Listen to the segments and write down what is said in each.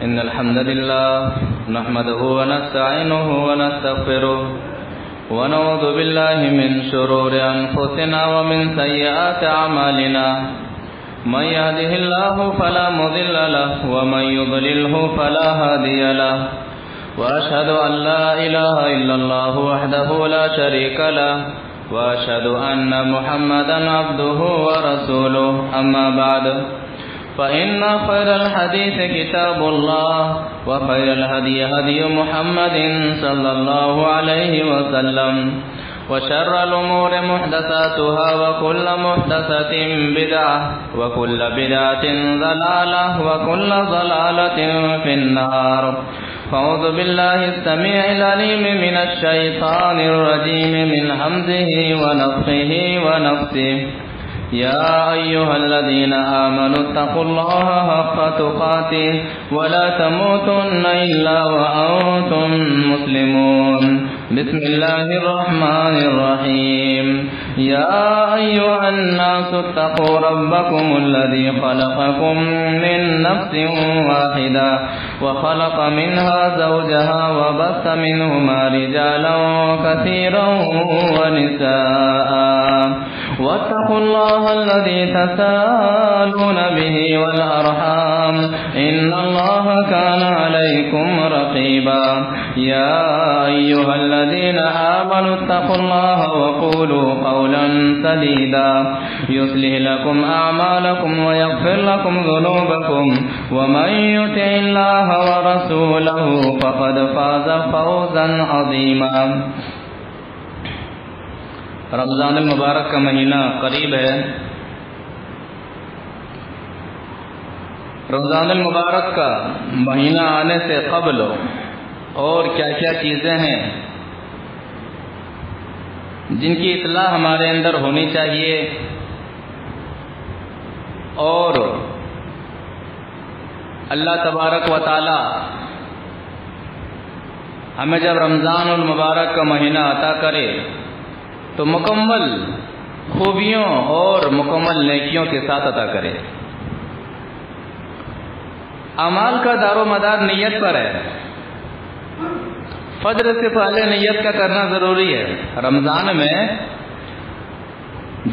إن الحمد لله نحمده ونستعينه ونستغفره ونعوذ بالله من شرور أنفسنا ومن سيئات أعمالنا من يهده الله فلا مضل له ومن يضلله فلا هادي له وأشهد أن لا إله إلا الله وحده لا شريك له وأشهد أن محمدا عبده ورسوله أما بعد فإن خير الحديث كتاب الله وخير الهدي هدي محمد صلى الله عليه وسلم وشر الأمور محدثاتها وكل محدثة بدعة وكل بدعة ضلالة وكل ضلالة في النار فأعوذ بالله السميع العليم من الشيطان الرجيم من همزه ونفخه ونفثه يا أيها الذين آمنوا اتقوا الله حق تقاته ولا تموتن إلا وأنتم مسلمون بسم الله الرحمن الرحيم يا أيها الناس اتقوا ربكم الذي خلقكم من نفس واحدة وخلق منها زوجها وبث منهما رجالا كثيرا ونساء واتقوا الله الذي تساءلون به والأرحام إن الله كان عليكم رقيبا يا أيها الذين آمنوا اتقوا الله وقولوا قولا سديدا يصلح لكم أعمالكم ويغفر لكم ذنوبكم ومن يطع الله ورسوله فقد فاز فوزا عظيما رمضان المبارک کا مہینہ قریب ہے۔ رمضان المبارک کا مہینہ آنے سے قبل اور کیا کیا چیزیں ہیں جن کی اطلاع ہمارے اندر ہونی چاہیے، اور اللہ تبارک و تعالی ہمیں جب رمضان المبارک کا مہینہ عطا کرے تو مکمل خوبیوں اور مکمل نیکیوں کے ساتھ عطا کرے۔ اعمال کا دار و مدار نیت پر ہے۔ فجر سے پہلے نیت کا کرنا ضروری ہے۔ رمضان میں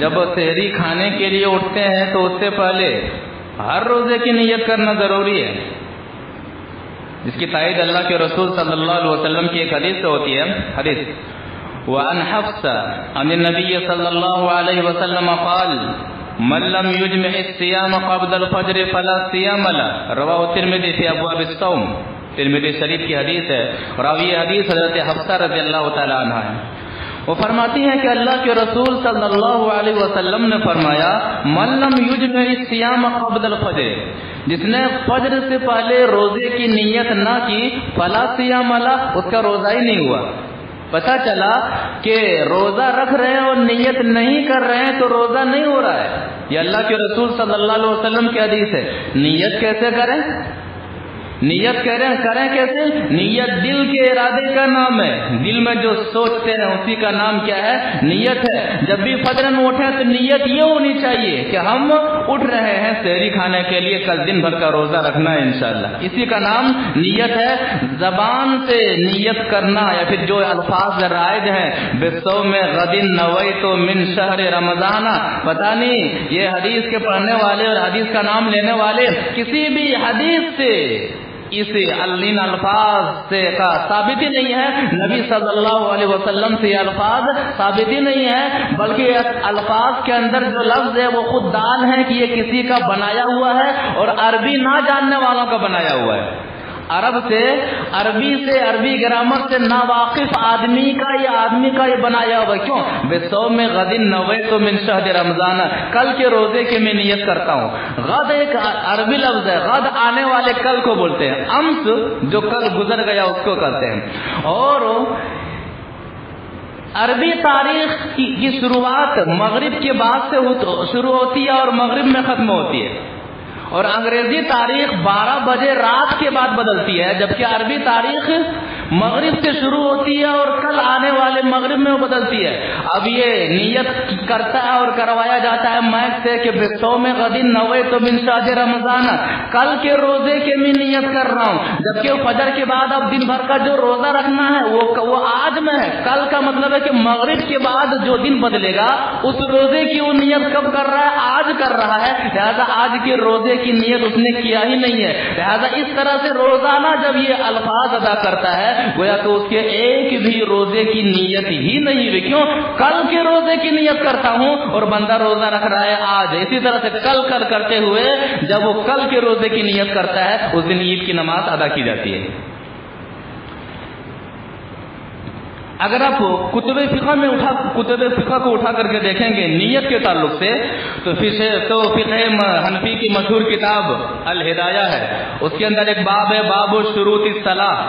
جب سحری کھانے کے لیے اٹھتے ہیں تو اس سے پہلے ہر روزے کی نیت کرنا ضروری ہے، جس کی تائید اللہ کے رسول صلی اللہ علیہ وسلم کی ایک حدیث سے ہوتی ہے۔ حدیث وعن حفظہ عن النبی صلی اللہ علیہ وسلم قال من لم يجمع الصيام قبل الفجر فلا صيام له رواہ ترمذی فی ابواب الصوم، ترمذی شریف کی حدیث ہے۔ راوی حدیث حضرت حفصہ رضی اللہ تعالی عنہ ہے۔ وہ فرماتی ہیں کہ اللہ کے رسول صلی اللہ علیہ وسلم نے فرمایا من لم يجمع الصيام قبل الفجر، جس نے فجر سے پہلے روزے کی نیت نہ کی فلا صيام له، اس کا روزہ ہی نہیں ہوا۔ پتہ چلا کہ روزہ رکھ رہے ہیں اور نیت نہیں کر رہے ہیں تو روزہ نہیں ہو رہا ہے۔ یہ اللہ کے رسول صلی اللہ علیہ وسلم کی حدیث ہے۔ نیت کیسے کریں؟ نیت کریں کیسے؟ نیت دل کے ارادے کا نام ہے۔ دل میں جو سوچتے ہیں اسی کا نام کیا ہے؟ نیت ہے۔ جب بھی فجر میں اٹھیں تو نیت یہ ہونی چاہیے کہ ہم اٹھ رہے ہیں سحری کھانے کے لیے، کل دن بھر کا روزہ رکھنا ہے انشاءاللہ، اسی کا نام نیت ہے۔ زبان سے نیت کرنا یا پھر جو الفاظ رائج ہیں بصوم غد نویت من شہر رمضان، پتہ نہیں یہ حدیث کے پڑھنے والے اور حدیث کا نام لینے والے کسی بھی حدیث سے اس ان الفاظ سے کا ثابت ہی نہیں ہے، نبی صلی اللہ علیہ وسلم سے یہ الفاظ ثابت ہی نہیں ہے، بلکہ الفاظ کے اندر جو لفظ ہے وہ خود دال ہے کہ یہ کسی کا بنایا ہوا ہے اور عربی نہ جاننے والوں کا بنایا ہوا ہے۔ عربی گرامر سے ناواقف آدمی کا یہ بنایا ہوا۔ کیوں؟ بصوم غد نویت من شہر رمضان، کل کے روزے کی میں نیت کرتا ہوں۔ غد ایک عربی لفظ ہے، غد آنے والے کل کو بولتے ہیں، امس جو کل گزر گیا اس کو کہتے ہیں۔ اور عربی تاریخ کی شروعات مغرب کے بعد سے شروع ہوتی ہے اور مغرب میں ختم ہوتی ہے، اور انگریزی تاریخ 12 بجے رات کے بعد بدلتی ہے، جبکہ عربی تاریخ مغرب سے شروع ہوتی ہے اور کل آنے والے مغرب میں وہ بدلتی ہے. اب یہ نیت کرتا ہے اور کروایا جاتا ہے مائک سے کہ بصوم غد نویت من شهر رمضان, کل کے روزے کے میں نیت کر رہا ہوں. جبکہ فجر کے بعد اب دن بھر کا جو روزہ رکھنا ہے وہ آج میں ہے. کل کا مطلب ہے کہ مغرب کے بعد جو دن بدلے گا اس روزے کی وہ نیت کب کر رہا ہے؟ آج کر رہا ہے. لہذا آج کے روزے کی نیت اس نے کیا ہی نہیں ہے. لہذا اس طرح سے روزانہ جب یہ الفاظ ادا کرتا ہے گویا تو اس کے ایک بھی روزے کی نیت ہی نہیں ہوئی. کیوں؟ کل کے روزے کی نیت کرتا ہوں اور بندہ روزہ رکھ رہا ہے آج. اسی طرح سے کل کرتے ہوئے جب وہ کل کے روزے کی نیت کرتا ہے اس دن عید کی نماز ادا کی جاتی ہے. اگر آپ کتب فقہ کو اٹھا کر کے دیکھیں گے نیت کے تعلق سے تو فقہ حنفی کی مشہور کتاب الہدایہ ہے, اس کے اندر ایک باب ہے باب شروط الصلاۃ.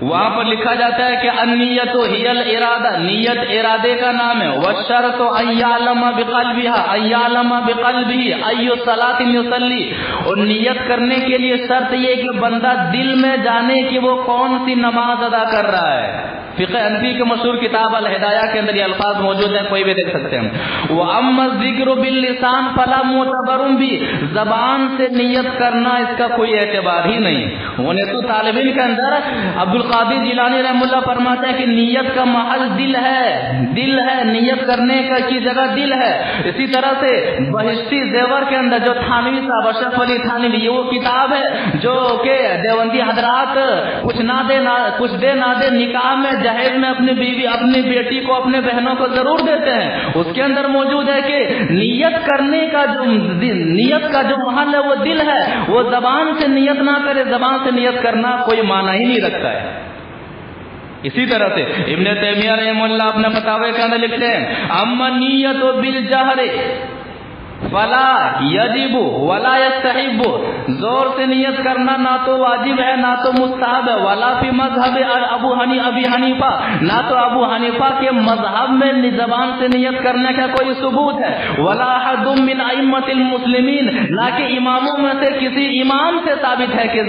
وہاں پر لکھا جاتا ہے کہ النیت ہی الارادہ, نیت ارادے کا نام ہے. والشرط ان یعلم بقلبہ ای الصلاۃ یصلی, اور نیت کرنے کے لیے شرط یہ کہ بندہ دل میں جانے کہ وہ کون سی نماز ادا کر رہا ہے. فقہ حنفی کے مشہور کتاب الہدایہ کے اندر یہ الفاظ موجود ہیں, کوئی بھی دیکھ سکتے ہیں. واما الذکر باللسان فلا معتبر بھی, زبان سے نیت کرنا اس کا کوئی اعتبار ہی نہیں. انہیں تو طالب علم کے اندر عبدالقادر جیلانی رحم اللہ فرماتے ہیں کہ نیت کا محل دل ہے, نیت کرنے کی جگہ دل ہے. اسی طرح سے بہشتی زیور کے اندر جو تھانوی صاحب اشرف علی تھانوی, یہ وہ کتاب ہے جو کہ دیوبندی حضرات کچھ دے نہ دے نکاح میں جہیز میں اپنی بیوی اپنی بیٹی کو اپنے بہنوں کو ضرور دیتے ہیں. اس کے اندر موجود ہے کہ نیت کرنے کا جو محل ہے وہ دل ہے. وہ زبان سے نیت نہ کرے, زبان سے نیت کرنا کوئی معنی ہی نہیں رکھتا ہے. اسی طرح سے ابن تیمیہ رحمہ اللہ اپنے فتاوی کے اندر لکھتے ہیں اما نیت بالجہر فلا یجب ولا یستحب, زور سے نیت کرنا نہ تو واجب ہے نہ تو مستحب ہے. ولا فی مذہب ابی حنیفہ, نہ تو ابو حنیفہ کے مذہب میں زبان سے نیت کرنے کا کوئی ثبوت ہے. ولا احد من ائمۃ المسلمین, نہ کہ اماموں میں سے کسی امام سے ثابت ہے کہ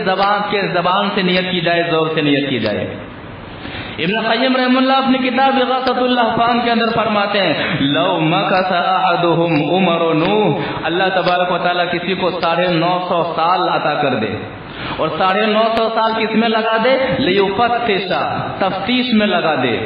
زبان سے نیت کی جائے, زور سے نیت کی جائے. ابن قیم رحم اللہ اپنی کتاب اغاثۃ اللہفان کے اندر فرماتے ہیں لو مکث احدهم عمر نوح, اللہ تبارک و تعالیٰ کسی کو 950 سال عطا کر دے اور 950 سال کس میں لگا دے؟ لیفتش, تفتیش میں لگا دے,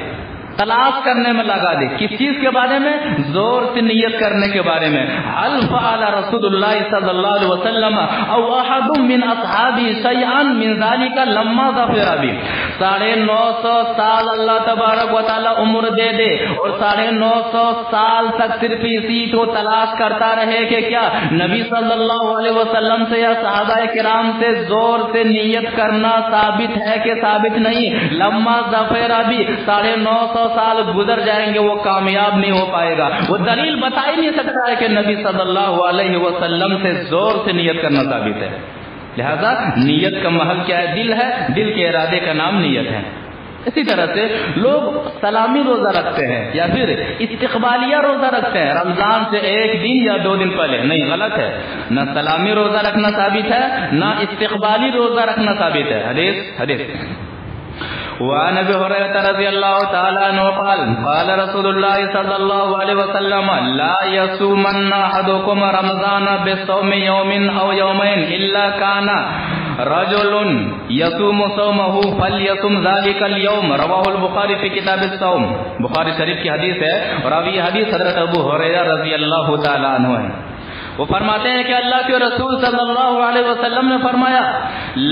تلاش کرنے میں لگا دے. کس چیز کے بارے میں؟ زور سے نیت کرنے کے بارے میں. هل فعل رسول اللہ صلی اللہ علیہ وسلم او احد من اصحابہ شیئا من ذلك لما ظفر به, 950 سال اللہ تبارک و تعالی عمر دے دے اور 950 سال تک صرف اسی کو تلاش کرتا رہے کہ کیا نبی صلی اللہ علیہ وسلم سے یا صحابہ کرام سے زور سے نیت کرنا ثابت ہے کہ ثابت نہیں؟ لما ظفر به, 950 سال گزر جائیں گے وہ کامیاب نہیں ہو پائے گا. وہ دلیل بتا ہی نہیں سکتا ہے کہ نبی صلی اللہ علیہ وسلم سے زور سے نیت کرنا ثابت ہے. لہذا نیت کا محل کیا ہے؟ دل ہے, دل کے ارادے کا نام نیت ہے. اسی طرح سے لوگ سلامی روزہ رکھتے ہیں یا پھر استقبالیہ روزہ رکھتے ہیں رمضان سے 1 دن یا 2 دن پہلے. نہیں, غلط ہے. نہ سلامی روزہ رکھنا ثابت ہے نہ استقبالی روزہ رکھنا ثابت ہے. حدیث وعن ابي هريره رضي الله تعالى عنه قال رسول الله صلى الله عليه وسلم لا يصومن احدكم رمضان بصوم يوم او يومين الا كان رجل يصوم صومه فليصم ذلك اليوم. رواه البخاری في کتاب الصوم, بخاری شریف کی حدیث ہے اور اب یہ حدیث حضرت ابو ہریرہ رضی اللہ تعالی عنہ ہے. وہ فرماتے ہیں کہ اللہ کے رسول صلی اللہ علیہ وسلم نے فرمایا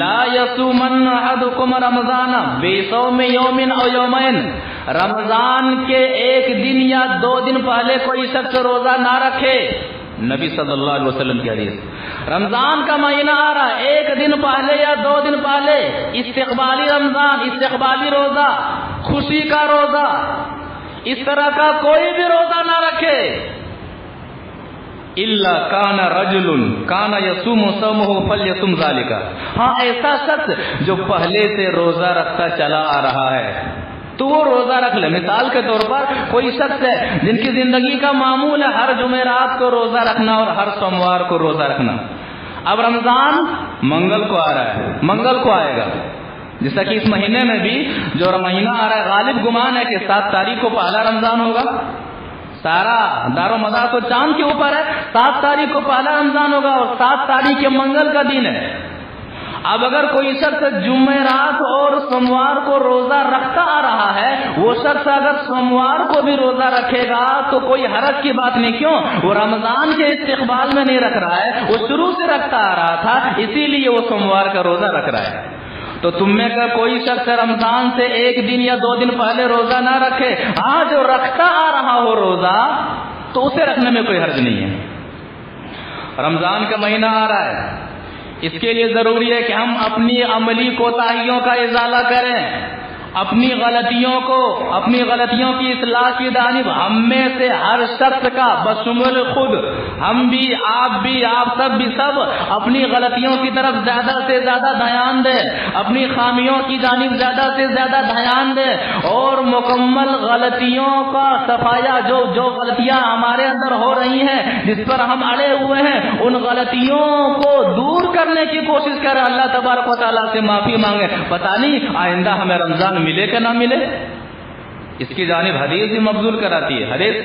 لا یصومن احدکم رمضان بصوم یوم او یومین, رمضان کے 1 دن یا 2 دن پہلے کوئی شخص روزہ نہ رکھے. نبی صلی اللہ علیہ وسلم کی حدیث. رمضان کا مہینہ آ رہا ہے, 1 دن پہلے یا 2 دن پہلے استقبالی رمضان, استقبالی روزہ, خوشی کا روزہ, اس طرح کا کوئی بھی روزہ نہ رکھے. الا کان رجل کان یصوم صومه فلیصم ذلك, ہاں ایسا شخص جو پہلے سے روزہ رکھتا چلا آ رہا ہے تو وہ روزہ رکھ لے. مثال کے طور پر کوئی شخص ہے جن کی زندگی کا معمول ہے ہر جمعرات کو روزہ رکھنا اور ہر سوموار کو روزہ رکھنا. اب رمضان منگل کو آ رہا ہے, منگل کو آئے گا, جیسا کہ اس مہینے میں بھی جو مہینہ آ رہا ہے غالب گمان ہے کہ 7 تاریخ کو پہلا رمضان ہوگا. سارا دار و مدار تو چاند کے اوپر ہے. 7 تاریخ کو پہلا رمضان ہوگا اور 7 تاریخ کے منگل کا دن ہے. اب اگر کوئی شخص جمعرات اور سوموار کو روزہ رکھتا آ رہا ہے، وہ شخص اگر سوموار کو بھی روزہ رکھے گا تو کوئی حرج کی بات نہیں. کیوں؟ وہ رمضان کے استقبال میں نہیں رکھ رہا ہے، وہ شروع سے رکھتا آ رہا تھا، اسی لیے وہ سوموار کا روزہ رکھ رہا ہے. تو تم میں کا کوئی شخص رمضان سے 1 دن یا 2 دن پہلے روزہ نہ رکھے. ہاں جو رکھتا آ رہا ہو روزہ تو اسے رکھنے میں کوئی حرج نہیں ہے. رمضان کا مہینہ آ رہا ہے، اس کے لیے ضروری ہے کہ ہم اپنی عملی کوتاہیوں کا ازالہ کریں، اپنی غلطیوں کی اصلاح کی جانب ہم میں سے ہر شخص کا بشمول خود ہم بھی آپ سب بھی سب اپنی غلطیوں کی طرف زیادہ سے زیادہ دھیان دیں، اپنی خامیوں کی جانب زیادہ سے زیادہ دھیان دیں اور مکمل غلطیوں کا صفایا جو غلطیاں ہمارے اندر ہو رہی ہیں، جس پر ہم اڑے ہوئے ہیں، ان غلطیوں کو دور کرنے کی کوشش کریں. اللہ تبارک و تعالیٰ سے معافی مانگے. پتہ نہیں آئندہ ہمیں رمضان ملے کہ نہ ملے. اس کی جانب حدیث بھی مبذول کراتی ہے. حدیث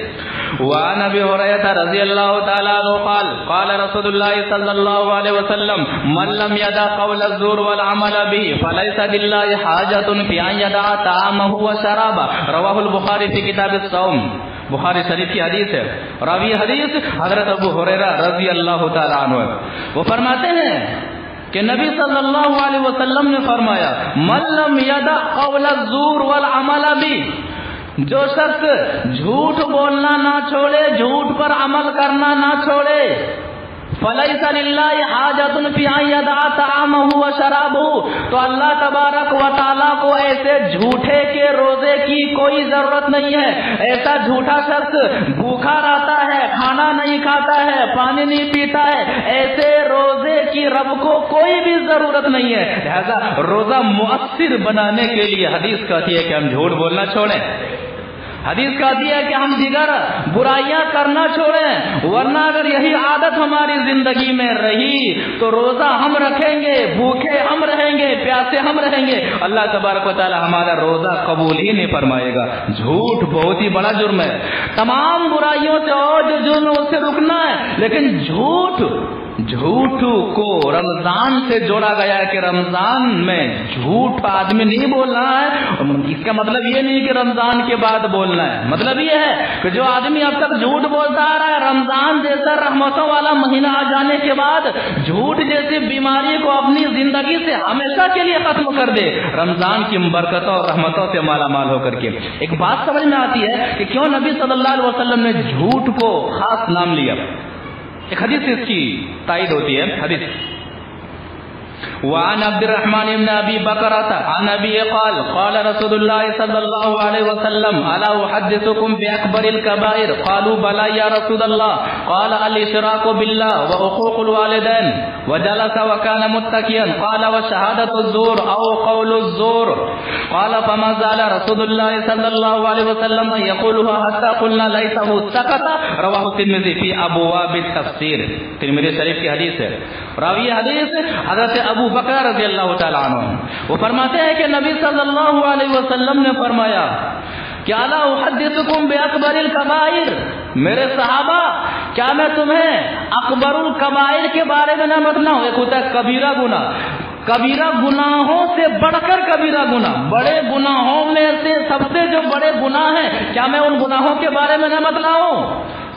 وعن ابی ہریرہ رضی اللہ تعالی عنہ قال قال رسول اللہ صلی اللہ علیہ وسلم من لم يدع قول الزور والعمل به فليس لله حاجة في ان يدع طعامه وشرابه رواه البخاری فی کتاب الصوم. بخاری شریف کی حدیث ہے. راوی حدیث حضرت ابو ہریرہ رضی اللہ تعالی عنہ، وہ فرماتے ہیں کہ نبی صلی اللہ علیہ وسلم نے فرمایا من لم يدع قول الزور والعمل به، جو شخص جھوٹ بولنا نہ چھوڑے، جھوٹ پر عمل کرنا نہ چھوڑے، فَلَيْسَ لِلَّهِ حَاجَةٌ فِي أَن يَدَعَ طَعَامَهُ وَشَرَابَهُ، تو اللہ تبارک و تعالیٰ کو ایسے جھوٹے کے روزے کی کوئی ضرورت نہیں ہے. ایسا جھوٹا شخص بھوکا رہتا ہے، کھانا نہیں کھاتا ہے، پانی نہیں پیتا ہے، ایسے روزے کی رب کو کوئی بھی ضرورت نہیں ہے. لہذا روزہ مؤثر بنانے کے لیے حدیث کہتی ہے کہ ہم جھوٹ بولنا چھوڑیں. حدیث کہتی ہے کہ ہم دیگر برائیاں کرنا چھوڑیں، ورنہ اگر یہی عادت ہماری زندگی میں رہی تو روزہ ہم رکھیں گے، بھوکے ہم رہیں گے، پیاسے ہم رہیں گے، اللہ تبارک و تعالی ہمارا روزہ قبول ہی نہیں فرمائے گا. جھوٹ بہت ہی بڑا جرم ہے. تمام برائیوں سے اور جو جرم ہے اس سے رکنا ہے، لیکن جھوٹ کو رمضان سے جوڑا گیا ہے کہ رمضان میں جھوٹ آدمی نہیں بولنا ہے. اس کا مطلب یہ نہیں کہ رمضان کے بعد بولنا ہے، مطلب یہ ہے کہ جو آدمی اب تک جھوٹ بولتا آ رہا ہے، رمضان جیسا رحمتوں والا مہینہ آ جانے کے بعد جھوٹ جیسی بیماری کو اپنی زندگی سے ہمیشہ کے لیے ختم کر دے، رمضان کی برکتوں اور رحمتوں سے مالا مال ہو کر کے. ایک بات سمجھ میں آتی ہے کہ کیوں نبی صلی اللہ علیہ وسلم نے جھوٹ کو خاص نام لیا. ایک حدیث اس کی تائید ہوتی ہے. حدیث وعن عبد الرحمن بن ابي بكرة عن ابي قال قال رسول الله صلى الله عليه وسلم الا احدثكم باكبر الكبائر قالوا بلى يا رسول الله قال الاشراك بالله وعقوق الوالدين وجلس وكان متكئا قال وشهادة الزور او قول الزور قال فما زال رسول الله صلى الله عليه وسلم يقولها حتى قلنا ليته سكت. رواه الترمذي في ابواب التفسير. ترمذی شریف کی حدیث ہے. راوی حدیث حضرت ابو بکر رضی اللہ تعالیٰ عنہ، وہ فرماتے ہیں کہ نبی صلی اللہ علیہ وسلم نے فرمایا کہ الا احدثکم باکبر الکبائر، میرے صحابہ کیا میں تمہیں اکبر الکبائر کے بارے میں نہ بتلاؤں. ایک ہوتا ہے کبیرہ گناہ، کبیرہ گناہوں سے بڑھ کر کبیرہ گناہ، بڑے گناہوں میں سے سب سے جو بڑے گناہ ہیں، کیا میں ان گناہوں کے بارے میں نہ بتلاؤں؟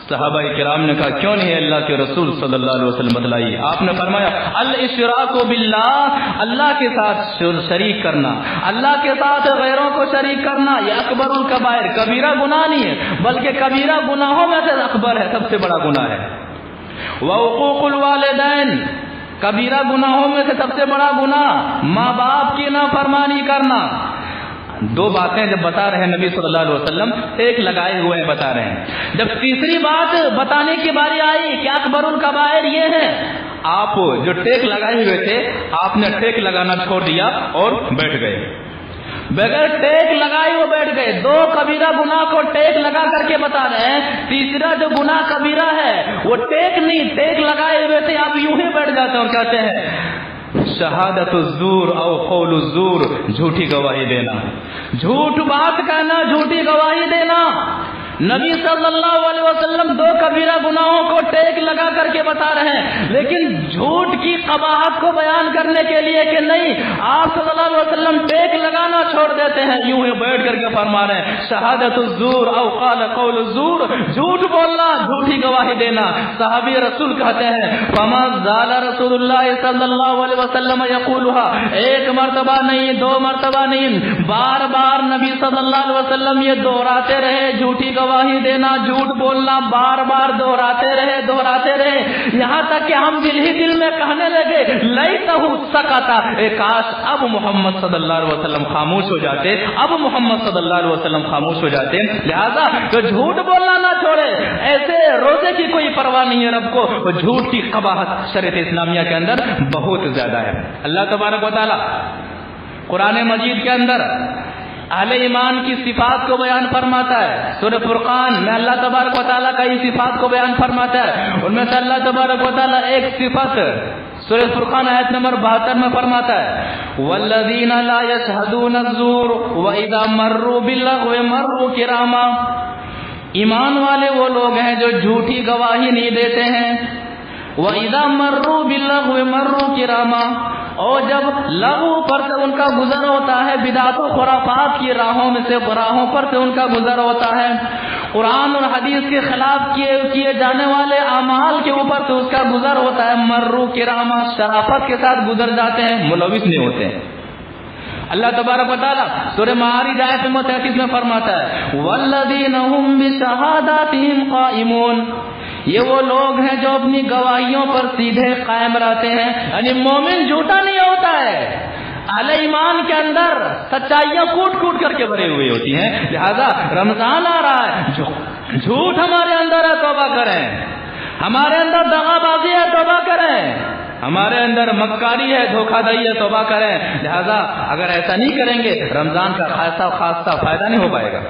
صحابہ کرام نے کہا کیوں نہیں اللہ کے رسول صلی اللہ علیہ وسلم بتلائیے. آپ نے فرمایا الاشراک باللہ، اللہ کے ساتھ شریک کرنا، اللہ کے ساتھ غیروں کو شریک کرنا، یہ اکبر الکبائر، کبیرہ گناہ نہیں ہے بلکہ کبیرہ گناہوں میں سے اکبر ہے، سب سے بڑا گناہ ہے. وعقوق الوالدین، کبیرہ گناہوں میں سے سب سے بڑا گناہ ماں باپ کی نافرمانی کرنا. دو باتیں جب بتا رہے ہیں نبی صلی اللہ علیہ وسلم، ایک لگائے ہوئے بتا رہے ہیں. جب تیسری بات بتانے کی باری آئی کہ اکبر الکبائر یہ ہے، آپ جو ٹیک لگائے ہوئے تھے آپ نے ٹیک لگانا چھوڑ دیا اور بیٹھ گئے، بغیر ٹیک لگائے وہ بیٹھ گئے. دو کبیرہ گناہ کو ٹیک لگا کر کے بتا رہے ہیں. تیسرا جو گناہ کبیرہ ہے وہ ٹیک نہیں، ٹیک لگائے ہوئے تھے آپ یوں ہی بیٹھ جاتے اور کہتے ہیں شہادت الزور او قول الزور، جھوٹی گواہی دینا، جھوٹ بات کہنا، جھوٹی گواہی دینا۔ نبی صلی اللہ علیہ وسلم دو کبیرہ گناہوں کو ٹیک لگا کر کے بتا رہے ہیں، لیکن جھوٹ کی قباحت کو بیان کرنے کے لیے کہ نہیں، آپ صلی اللہ علیہ وسلم ٹیک لگانا چھوڑ دیتے ہیں، یوں ہی بیٹھ کر کے فرما رہے ہیں شہادت الزور او قول الزور، جھوٹ بولنا، جھوٹی گواہی دینا۔ صحابی رسول کہتے ہیں فما زال رسول اللہ صلی اللہ علیہ وسلم یقولها، ایک مرتبہ نہیں، دو مرتبہ نہیں، بار بار نبی صلی اللہ علیہ وسلم یہ دہراتے رہے، جھوٹی گواہی دینا، جھوٹ بولنا، بار بار دہراتے رہے، یہاں تک کہ ہم دل ہی دل میں کہنے لگے لیتہ سکتا، کاش اب محمد صلی اللہ علیہ وسلم خاموش ہو جاتے، اب محمد صلی اللہ علیہ وسلم خاموش ہو جاتے۔ لہذا تو جھوٹ بولنا نہ چھوڑے، ایسے روزے کی کوئی پرواہ نہیں ہے رب کو، جھوٹ کی قباحت شریعت اسلامیہ کے اندر بہت زیادہ ہے۔ اللہ تبارک و تعالی قرآن مجید کے اندر اہل ایمان کی صفات کو بیان فرماتا ہے۔ سورہ فرقان میں اللہ تبارک و تعالیٰ کا یہ صفات کو بیان فرماتا ہے، ان میں سے اللہ تبارک و تعالیٰ ایک صفت سورہ فرقان آیت نمبر 72 میں فرماتا ہے والذین لا یشہدون الزور واذا مروا باللغو مروا کراما، ایمان والے وہ لوگ ہیں جو جھوٹی گواہی نہیں دیتے ہیں، وَإِذَا مَرُّوا بِاللَّغْوِ مَرُّوا كِرَامًا، اور جب لغو پر سے ان کا گزر ہوتا ہے، بدعت و خرافات کی راہوں میں سے راہوں پر سے ان کا گزر ہوتا ہے، قرآن اور حدیث کے خلاف کیے جانے والے اعمال کے اوپر سے اس کا گزر ہوتا ہے، مروا کراما، شرافت کے ساتھ گزر جاتے ہیں، ملوث نہیں ہوتے ہیں۔ اللہ تبارک و تعالیٰ سورہ معارج آیت 33 میں فرماتا ہے والذین هم بشہاداتہم قائمون، یہ وہ لوگ ہیں جو اپنی گواہیوں پر سیدھے قائم رہتے ہیں، یعنی مومن جھوٹا نہیں ہوتا ہے، اہل ایمان کے اندر سچائیاں کوٹ کوٹ کر کے بھری ہوئی ہوتی ہیں۔ لہذا رمضان آ رہا ہے، جھوٹ ہمارے اندر ہے، توبہ کریں، ہمارے اندر دغا بازی ہے، توبہ کریں، ہمارے اندر مکاری ہے، دھوکہ دہی ہے، توبہ کریں۔ لہذا اگر ایسا نہیں کریں گے رمضان کا خاصا فائدہ نہیں ہو پائے گا۔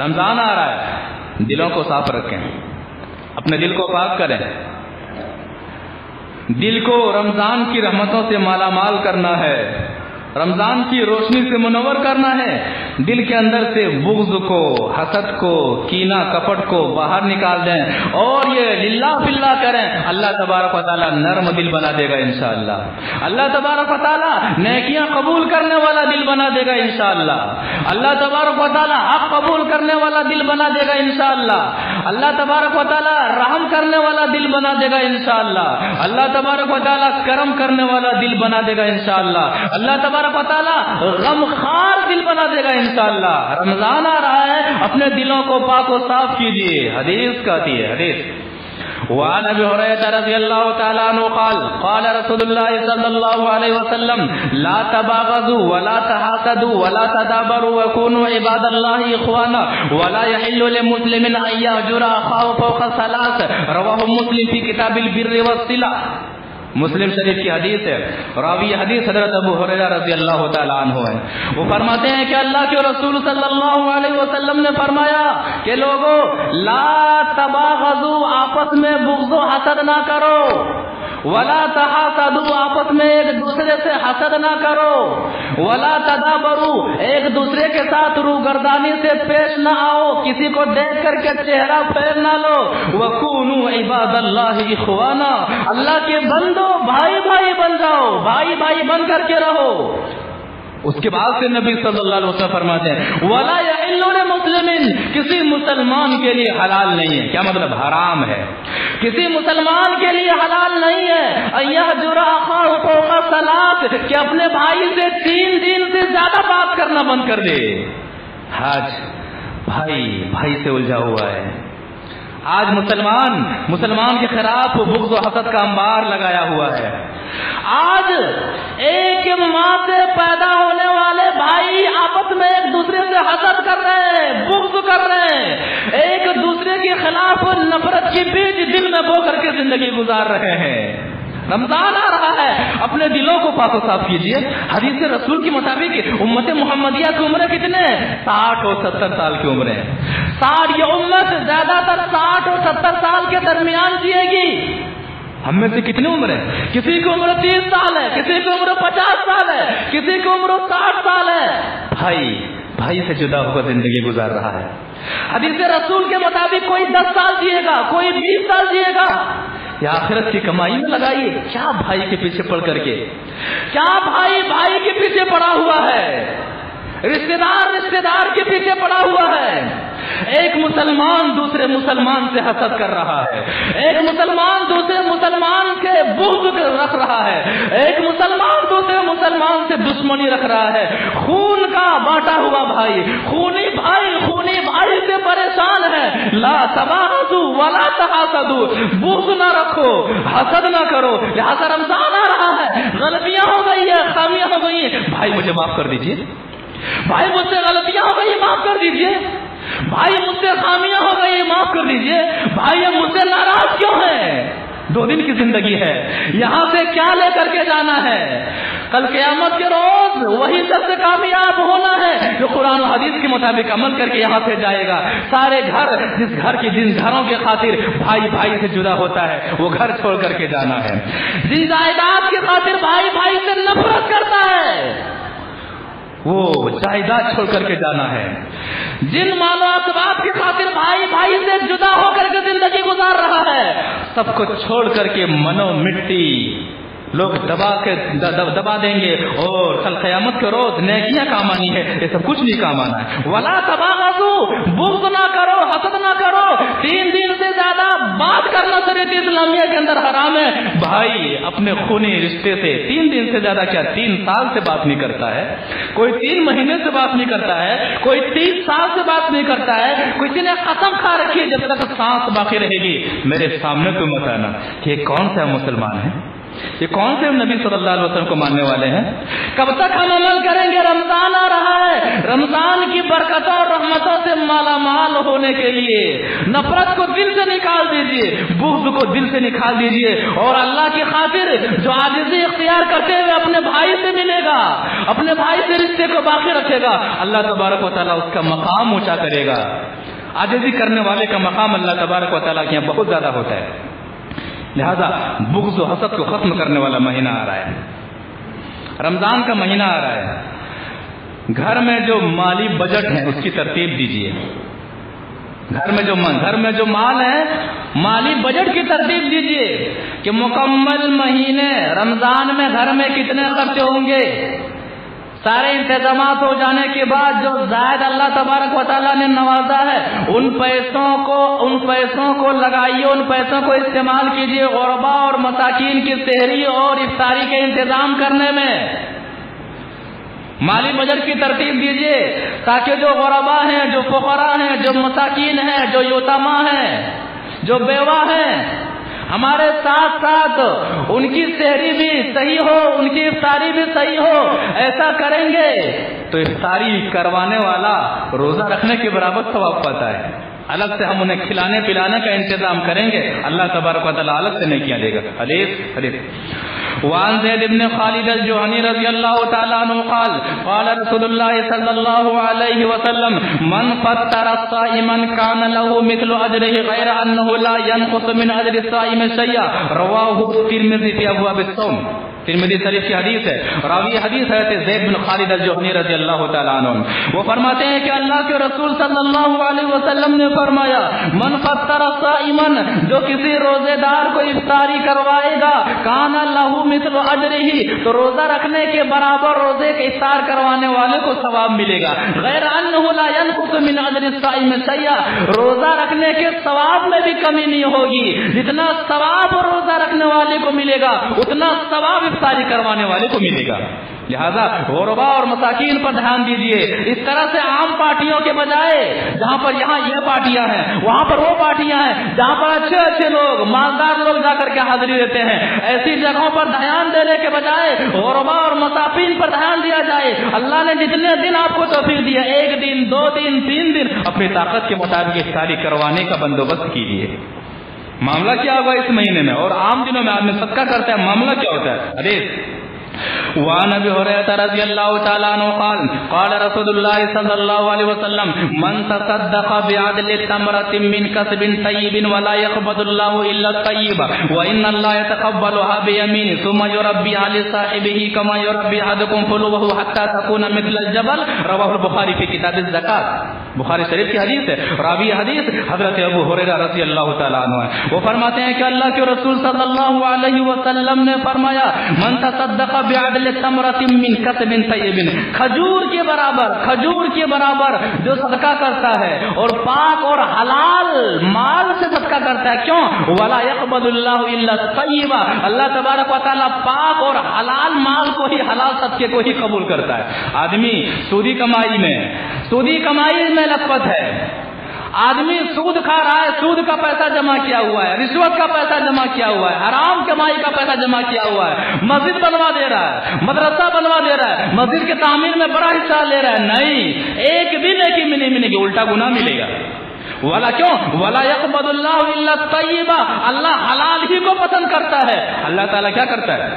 رمضان آ رہا ہے، دلوں کو صاف رکھیں، اپنے دل کو پاک کریں، دل کو رمضان کی رحمتوں سے مالا مال کرنا ہے، رمضان کی روشنی سے منور کرنا ہے، دل کے اندر سے بغض کو، حسد کو، کینہ کپٹ کو باہر نکال دیں اور یہ للہ فی اللہ کریں، اللہ تبارک و تعالیٰ نرم دل بنا دے گا انشاءاللہ، اللہ تبارک و تعالیٰ نیکیاں قبول کرنے والا دل بنا دے گا انشاءاللہ، اللہ تبارک و تعالیٰ حق قبول کرنے والا دل بنا دے گا انشاءاللہ، اللہ تبارک و تعالیٰ رحم کرنے والا دل بنا دے گا انشاءاللہ، اللہ تبارک و تعالیٰ کرم کرنے والا دل بنا دے گا انشاءاللہ، اللہ تبارک و تعالیٰ غم خار دل بنا دے گا انشاءاللہ۔ رمضان آ رہا ہے، اپنے دلوں کو پاک و صاف کیجیے۔ حدیث کہتی ہے، حدیث وعن ابي هريره رضي الله تعالى عنه قال قال رسول الله صلى الله عليه وسلم لا تباغضوا ولا تحاسدوا ولا تدابروا وكونوا عباد الله اخوانا ولا يحل لمسلم ان يهجر اخاه فوق ثلاث، رواه مسلم في كتاب البر والصلة۔ مسلم شریف کی حدیث ہے، راوی حدیث حضرت ابو ہریرہ رضی اللہ تعالیٰ عنہ ہے، وہ فرماتے ہیں کہ اللہ کے رسول صلی اللہ علیہ وسلم نے فرمایا کہ لوگوں لا تباغضوا، آپس میں بغض و حسد نہ کرو، ولا تحاسدوا، آپس میں ایک دوسرے سے حسد نہ کرو، ولا تدابروا، ایک دوسرے کے ساتھ روگردانی سے پیش نہ آؤ، کسی کو دیکھ کر کے چہرہ پھیر نہ لو، وَكُونُوا عِبَادَ اللَّهِ إِخْوَانًا، اللہ کے بندوں بھائی بھائی بن جاؤ، بھائی بھائی بن کر کے رہو۔ اس کے بعد سے نبی صلی اللہ علیہ وسلم فرماتے ہیں وَلَا يَحِلُّ لِمُسْلِمٍ، کسی مسلمان کے لیے حلال نہیں ہے، کیا مطلب حرام ہے، کسی مسلمان کے لیے حلال نہیں ہے أَن يَهْجُرَ أَخَاهُ فَوْقَ ثَلَاثٍ، کہ اپنے بھائی سے 3 دن سے زیادہ بات کرنا بند کر دے۔ آج بھائی سے الجھا ہوا ہے، آج مسلمان کے خلاف بغض و حسد کا انبار لگایا ہوا ہے، آج ایک ماں سے پیدا ہونے والے بھائی آپس میں ایک دوسرے سے حسد کر رہے ہیں، بغض کر رہے ہیں، ایک دوسرے کے خلاف نفرت کی بیج دل میں بو کر کے زندگی گزار رہے ہیں۔ رمضان آ رہا ہے، اپنے دلوں کو پاک و صاف کیجیے۔ حدیث رسول کے مطابق امت محمدیہ کی عمریں کتنے ہیں؟ 60 اور 70 سال کی عمریں ہیں۔ 60 یہ امت زیادہ تر 60 اور 70 سال کے درمیان جیے گی۔ ہم میں سے کتنی عمر ہے؟ کسی کی عمر 30 سال ہے، کسی کی عمر 50 سال ہے، کسی کی عمر 60 سال ہے۔ بھائی سے جدا ہو کر زندگی گزار رہا ہے۔ حدیث رسول کے مطابق کوئی 10 سال جیے گا، کوئی 20 سال جیے گا، یا آخرت کی کمائی میں لگائیے۔ کیا بھائی کے پیچھے پڑ کر کے، کیا بھائی کے پیچھے پڑا ہوا ہے، رشتے دار کے پیچھے پڑا ہوا ہے۔ ایک مسلمان دوسرے مسلمان سے حسد کر رہا ہے، ایک مسلمان دوسرے مسلمان کے بغض رکھ رہا ہے، ایک مسلمان دوسرے مسلمان سے دشمنی رکھ رہا ہے۔ خون کا بانٹا ہوا بھائی، خونی بھائی سے پریشان ہے۔ لا تباغضوا ولا تحاسدوا، بغض نہ رکھو، حسد نہ کرو۔ لہذا رمضان آ رہا ہے، غلطیاں ہو گئی ہے، خامیاں ہو گئی ہیں، بھائی مجھے معاف کر دیجیے، بھائی مجھ سے غلطیاں ہو گئی، معاف کر دیجیے، بھائی مجھ سے خامیاں ہو گئی، معاف کر دیجیے، بھائی اب مجھ سے ناراض کیوں ہیں؟ 2 دن کی زندگی ہے، یہاں سے کیا لے کر کے جانا ہے؟ کل قیامت کے روز وہی سب سے کامیاب ہونا ہے جو قرآن و حدیث کے مطابق عمل کر کے یہاں سے جائے گا۔ سارے گھر، جن گھروں کے خاطر بھائی سے جدا ہوتا ہے، وہ گھر چھوڑ کر کے جانا ہے۔ جن جائیداد کی خاطر بھائی سے نفرت کرتا ہے، وہ جائیداد چھوڑ کر کے جانا ہے۔ جن مال و اسباب کی خاطر بھائی سے جدا ہو کر کے زندگی گزار رہا ہے، سب کو چھوڑ کر کے منو مٹی لوگ دبا دیں گے، اور کل قیامت کے روز نیکیاں کام آنی ہے، یہ سب کچھ نہیں کام آنا ہے۔ ولا تباغضوا، بغض نہ کرو، حسد نہ کرو۔ 3 دن سے زیادہ بات کرنا شریعت اسلامیہ کے اندر حرام ہے۔ بھائی اپنے خونی رشتے سے 3 دن سے زیادہ کیا 3 سال سے بات نہیں کرتا ہے، کوئی 3 مہینے سے بات نہیں کرتا ہے، کوئی 30 سال سے بات نہیں کرتا ہے۔ کسی نے قسم کھا رکھی ہے جب تک سانس باقی رہے گی میرے سامنے تو مت آنا۔ کہ یہ کون سا مسلمان ہے؟ یہ کون سے نبی صلی اللہ علیہ وسلم کو ماننے والے ہیں؟ کب تک ہم عمل کریں گے؟ رمضان آ رہا ہے، رمضان کی برکتوں اور رحمتوں سے مالا مال ہونے کے لیے نفرت کو دل سے نکال دیجیے، بغض کو دل سے نکال دیجیے، اور اللہ کی خاطر جو عاجزی اختیار کرتے ہوئے اپنے بھائی سے ملے گا، اپنے بھائی سے رشتے کو باقی رکھے گا، اللہ تبارک و تعالیٰ اس کا مقام اونچا کرے گا۔ عاجزی کرنے والے کا مقام اللہ تبارک و تعالیٰ کے یہاں بہت زیادہ ہوتا ہے۔ لہذا بغض و حسد کو ختم کرنے والا مہینہ آ رہا ہے، رمضان کا مہینہ آ رہا ہے۔ گھر میں جو مالی بجٹ ہے اس کی ترتیب دیجیے، گھر میں جو مال ہے مالی بجٹ کی ترتیب دیجیے کہ مکمل مہینے رمضان میں گھر میں کتنے خرچ ہوں گے۔ سارے انتظامات ہو جانے کے بعد جو زائد اللہ تبارک و تعالیٰ نے نوازا ہے ان پیسوں کو لگائیے، ان پیسوں کو استعمال کیجیے غربا اور مساکین کی سحری اور افطاری کے انتظام کرنے میں۔ مالی بجٹ کی ترتیب دیجیے تاکہ جو غربا ہیں، جو فقراء ہیں، جو مساکین ہیں، جو یتیما ہیں، جو بیوہ ہیں، ہمارے ساتھ ساتھ ان کی سحری بھی صحیح ہو، ان کی افطاری بھی صحیح ہو۔ ایسا کریں گے تو افطاری کروانے والا روزہ رکھنے کے برابر ثواب پاتا ہے۔ الگ سے ہم انہیں کھلانے پلانے کا انتظام کریں گے، اللہ تبارک و تعالیٰ الگ سے نہیں کیا دے گا۔ حدیث وعن زید بن خالد الجهني رضی اللہ تعالی عنہ قال قال رسول اللہ صلی اللہ علیہ وسلم من فطر صائما كان له مثل اجره غیر انه لا ينقص من اجر الصائم شيئا، رواه الترمذی فی ابواب الصوم۔ ترمذی شریف کی حدیث ہے، راوی حدیث ہے زید بن خالد الجهني رضی اللہ تعالی عنہ، وہ فرماتے ہیں کہ اللہ کے رسول صلی اللہ علیہ وسلم نے فرمایا من فطر صائما، جو کسی روزے دار کو افطاری کروائے گا، کان له مثل اجره، تو روزہ رکھنے کے برابر روزے کے افطار کروانے والے کو ثواب ملے گا، غیر انه لا ينقص من اجر الصائم شيئا، روزہ رکھنے کے ثواب میں بھی کمی نہیں ہوگی، جتنا ثواب روزہ رکھنے والے کو ملے گا اتنا ثواب افطاری کروانے والے کو ملے گا۔ لہذا غربا اور مساکین پر دھیان دیجیے، اس طرح سے عام پارٹیوں کے بجائے جہاں پر یہاں یہ پارٹیاں ہیں وہاں پر وہ پارٹیاں ہیں، جہاں پر اچھے لوگ مالدار لوگ جا کر کے حاضری دیتے ہیں، ایسی جگہوں پر دھیان دینے کے بجائے غربا اور مساکین پر دھیان دیا جائے۔ اللہ نے جتنے دن آپ کو توفیق دیا، 1 دن 2 دن 3 دن، اپنی طاقت کے مطابق افطاری کروانے کا بندوبست کیجیے۔ معاملہ کیا ہوگا اس مہینے میں اور عام دنوں میں آدمی صدقہ کرتا ہے، معاملہ کیا ہوتا ہے؟ حدیث وعن ابي هريره رضي الله تعالى عنه قال قال رسول الله صلى الله عليه وسلم من تصدق بعدل تمرة من كسب طيب ولا يقبض الله الا الطيب وان الله يتقبلها بيمينه ثم يربيها لصاحبه كما يربي احدكم فلوه حتى تكون مثل الجبل رواه البخاري في كتاب الزكاة. بخاری شریف کی حدیث ہے. راوی حدیث حضرت ابو ہریرہ رضی اللہ تعالیٰ عنہ ہے. وہ فرماتے ہیں کہ اللہ کے رسول صلی اللہ علیہ وسلم نے فرمایا من تصدق بعدل تمرۃ من کسب طیب، کھجور کے برابر جو صدقہ کرتا ہے اور پاک اور حلال مال سے صدقہ کرتا ہے. کیوں؟ ولا يقبض الله الا الطیب، اللہ تبارک و تعالیٰ پاک اور حلال مال کو ہی، حلال صدقے کو ہی قبول کرتا ہے. آدمی سودی کمائی میں لطفت ہے، آدمی سود کھا رہا ہے، سود کا پیسہ جمع کیا ہوا ہے، رشوت کا پیسہ جمع کیا ہوا ہے، حرام کمائی کا پیسہ جمع کیا ہوا ہے، مسجد بنوا دے رہا ہے، مدرسہ بنوا دے رہا ہے، مسجد کے تعمیر میں بڑا حصہ لے رہا ہے. نہیں، ایک بھی نیکی نہیں ملے گی، الٹا گناہ ملے گا. ولا کیوں؟ ولا يقبض الله الا الطيب، اللہ حلال ہی کو پسند کرتا ہے. اللہ تعالیٰ کیا کرتا ہے؟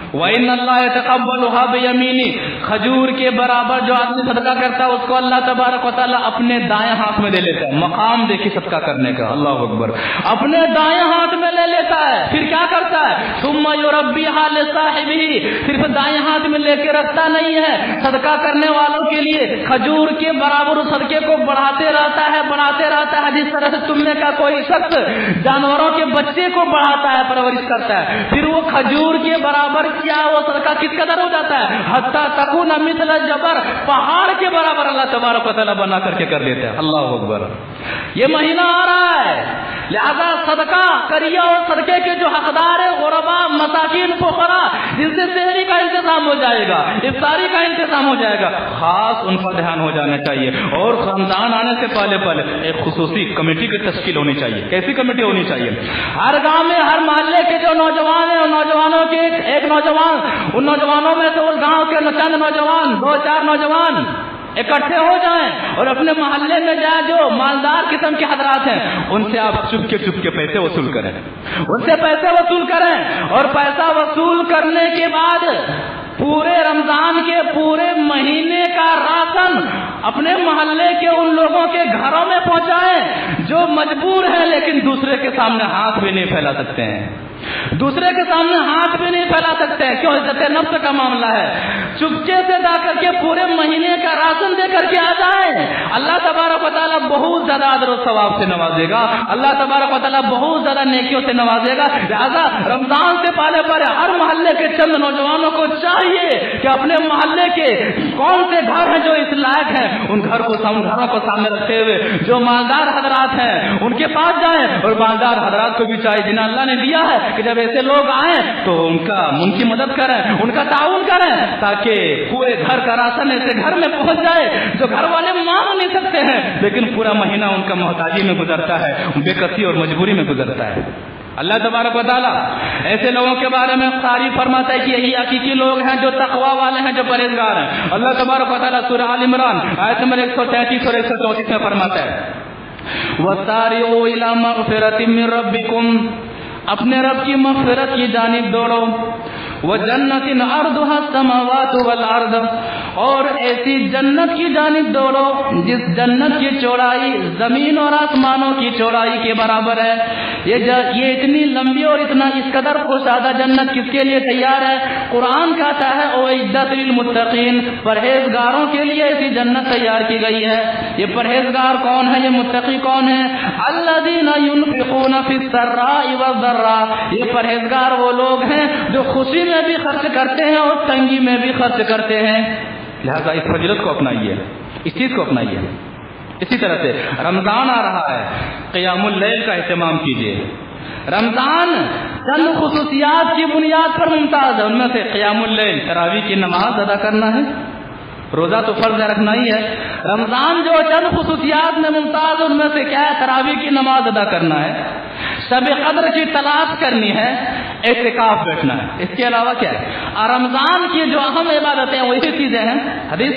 وَإِنَّ اللَّهَ يَتَقَبَّلُهَا بِيَمِينِهِ، کھجور کے برابر جو آدمی صدقہ کرتا ہے اس کو اللہ تبارک و تعالیٰ اپنے دائیں ہاتھ میں لے لیتا ہے. مقام دیکھیے صدقہ کرنے کا، اللہ اکبر. اپنے دائیں ہاتھ میں لے لیتا ہے، پھر کیا کرتا ہے؟ ثُمَّ يُرَبِّيهَا لِصَاحِبِهِ، صرف دائیں ہاتھ میں لے کے رکھتا نہیں ہے، صدقہ کرنے والوں کے لیے کھجور کے برابر اس صدقے کو بڑھاتے رہتا ہے. جس طرح سے تم نے کا کوئی شخص جانوروں کے بچے کو بڑھاتا ہے، پرورش کرتا ہے، پھر وہ کھجور کے برابر کیا وہ صدقہ کس قدر ہو جاتا ہے؟ حتی تکون مثل الجبل، پہاڑ کے برابر اللہ تبارک و تعالیٰ بنا کر کے کر دیتا ہے. اللہ اکبر. یہ مہینہ آ رہا ہے، لہذا صدقہ کریے اور صدقے کے جو حقدار ہے، غربا، مساکین، فقراء، جن سے سحری کا انتظام ہو جائے گا، افطاری کا انتظام ہو جائے گا، خاص ان پر دھیان ہو جانا چاہیے. اور رمضان آنے سے پہلے ایک خصوصی کمیٹی کی تشکیل ہونی چاہیے. کیسی کمیٹی ہونی چاہیے؟ ہر گاؤں میں، ہر محلے کے جو نوجوان ہیں، ان نوجوانوں کے ایک نوجوان، ان نوجوانوں میں سے اس گاؤں کے چند نوجوان، 2-4 نوجوان اکٹھے ہو جائیں اور اپنے محلے میں جائیں جو مالدار قسم کے حضرات ہیں، ان سے آپ چپ کے پیسے وصول کریں، ان سے پیسے وصول کریں. اور پیسہ وصول کرنے کے بعد پورے رمضان کے پورے مہینے کا راشن اپنے محلے کے ان لوگوں کے گھروں میں پہنچائیں جو مجبور ہیں لیکن دوسرے کے سامنے ہاتھ بھی نہیں پھیلا سکتے ہیں. دوسرے کے سامنے ہاتھ بھی نہیں پھیلا سکتے ہیں. کیوں؟ عزت نفس کا معاملہ ہے. چپکے سے جا کر کے پورے مہینے کا راشن دے کر کے آ جائیں. اللہ تبارک و تعالیٰ بہت زیادہ اجر و ثواب سے نوازے گا. اللہ تبارک و تعالیٰ بہت زیادہ نیکیوں سے نوازے گا. لہٰذا رمضان سے پہلے ہر محلے کے چند نوجوانوں کو چاہیے کہ اپنے محلے کے کون سے گھر ہیں جو اس لائق ہیں، ان گھروں کو سامنے رکھتے ہوئے جو مالدار حضرات ہیں ان کے پاس جائیں. اور مالدار حضرات کو بھی چاہیے جنہیں اللہ نے دیا ہے کہ جب ایسے لوگ آئیں تو ان کی مدد کریں، ان کا تعاون کریں، تاکہ پورے گھر کا راشن ایسے گھر میں پہنچ جائے جو گھر والے مانگ نہیں سکتے ہیں، لیکن پورا مہینہ ان کا محتاجی میں گزرتا ہے، بے کسی اور مجبوری میں گزرتا ہے. اللہ تبارک و تعالیٰ ایسے لوگوں کے بارے میں تعریف فرماتا ہے کہ یہی حقیقی لوگ ہیں جو تقوی والے ہیں، جو پرہیزگار ہیں. اللہ تبارک و تعالیٰ سورہ آل عمران آیت نمبر 133 اور 134 میں فرماتا ہے وَسَارِعُوا إِلَىٰ مَغْفِرَةٍ مِّن رَّبِّكُمْ، اپنے رب کی مغفرت کی جانب دوڑو. وَجَنَّةٍ عَرْضُهَا السَّمَاوَاتُ وَالْأَرْضُ، اور ایسی جنت کی جانب دوڑو جس جنت کی چوڑائی زمین اور آسمانوں کی چوڑائی کے برابر ہے. یہ اتنی لمبی اور اتنا اس قدر کشادہ جنت کس کے لیے تیار ہے؟ قرآن کہتا ہے اعدت للمتقین، پرہیزگاروں کے لیے ایسی جنت تیار کی گئی ہے. یہ پرہیزگار کون ہے؟ یہ متقی کون ہے؟ الذین ينفقون فی السراء والضراء، یہ پرہیزگار وہ لوگ ہیں جو خوشی میں بھی خرچ کرتے ہیں اور تنگی میں بھی خرچ کرتے ہیں. لہذا اس فضیلت کو اپنائیے، اس چیز کو اپنائیے. اسی طرح سے رمضان آ رہا ہے، قیام اللیل کا اہتمام کیجیے. رمضان چند خصوصیات کی بنیاد پر ممتاز ہے، ان میں سے قیام اللیل، تراویح کی نماز ادا کرنا ہے. روزہ تو فرض رکھنا ہی ہے. رمضان جو چند خصوصیات میں ممتاز، ان میں سے کیا ہے؟ تراویح کی نماز ادا کرنا ہے، شب قدر کی تلاش کرنی ہے، اعتکاف بیٹھنا ہے. اس کے علاوہ کیا ہے؟ رمضان کی جو اہم عبادتیں وہی چیزیں ہیں. حدیث